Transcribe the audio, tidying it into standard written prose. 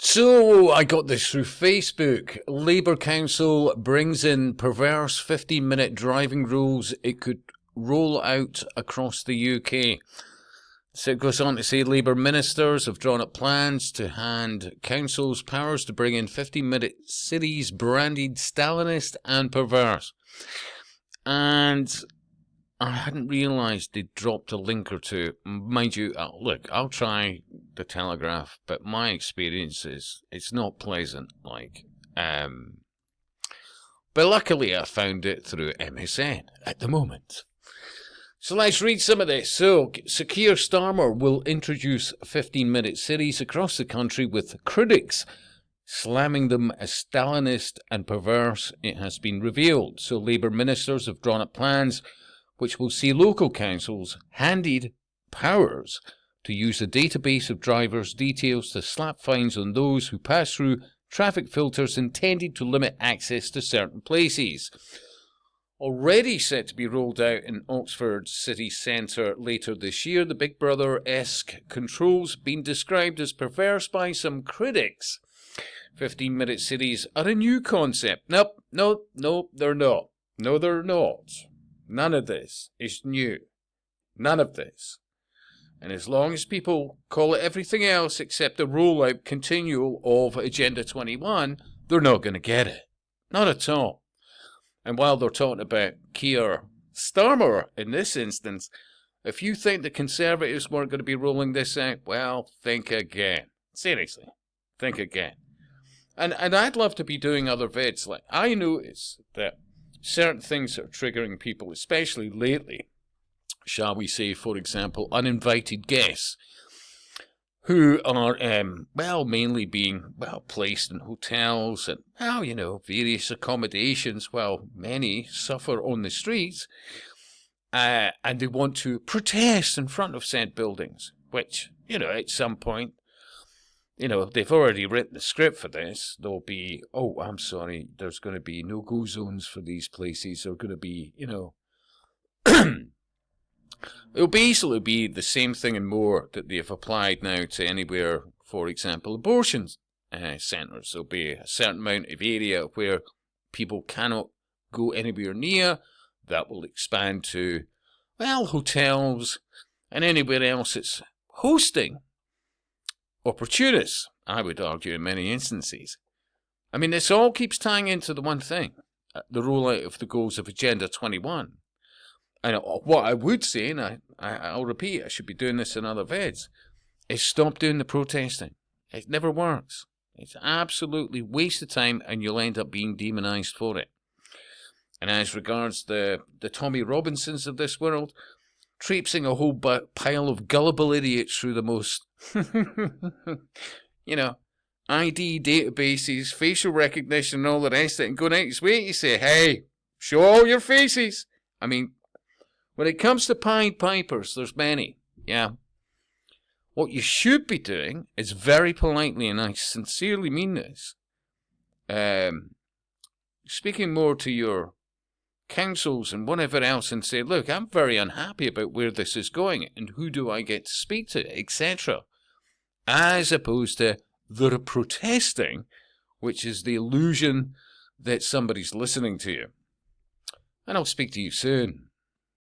So I got this through Facebook. Labour Council brings in perverse 15-minute driving rules it could roll out across the UK. So it goes on to say Labour ministers have drawn up plans to hand councils powers to bring in 15-minute cities branded Stalinist and perverse. And I hadn't realised they'd dropped a link or two. Mind you, look, I'll try the Telegraph, but my experience is it's not pleasant. But luckily I found it through MSN at the moment. So let's read some of this. So, Sir Keir Starmer will introduce 15-minute cities across the country with critics slamming them as Stalinist and perverse, it has been revealed. So Labour ministers have drawn up plans which will see local councils handed powers to use a database of drivers' details to slap fines on those who pass through traffic filters intended to limit access to certain places. Already set to be rolled out in Oxford city centre later this year, the Big Brother-esque controls been described as perverse by some critics. 15-minute cities are a new concept. No, they're not. No, they're not. None of this is new. None of this. And as long as people call it everything else except the rollout continual of Agenda 21, they're not going to get it. Not at all. And while they're talking about Keir Starmer in this instance, if you think the Conservatives weren't going to be rolling this out, well, think again. Seriously, think again. And I'd love to be doing other vids. Like, I notice that certain things are triggering people, especially lately, shall we say, for example, uninvited guests who are, mainly being, placed in hotels and, various accommodations while many suffer on the streets, and they want to protest in front of said buildings, which, at some point, they've already written the script for this. There'll be, there's going to be no-go zones for these places. They're going to be, it'll basically be the same thing and more that they've applied now to anywhere, for example, abortion centres. There'll be a certain amount of area where people cannot go anywhere near. That will expand to, hotels and anywhere else it's hosting opportunists, I would argue, in many instances. I mean, this all keeps tying into the one thing, the rollout of the goals of Agenda 21. And what I would say, and I'll repeat, I should be doing this in other vids, is stop doing the protesting. It never works. It's absolutely waste of time, and you'll end up being demonised for it. And as regards the Tommy Robinsons of this world, traipsing a whole pile of gullible idiots through the most, ID databases, facial recognition, and all the rest of it, and going out his way to say, hey, show all your faces. I mean, when it comes to Pied Pipers, there's many, yeah. What you should be doing is very politely, and I sincerely mean this, speaking more to your councils and whatever else and say, look, I'm very unhappy about where this is going and who do I get to speak to, etc. As opposed to the protesting, which is the illusion that somebody's listening to you. And I'll speak to you soon.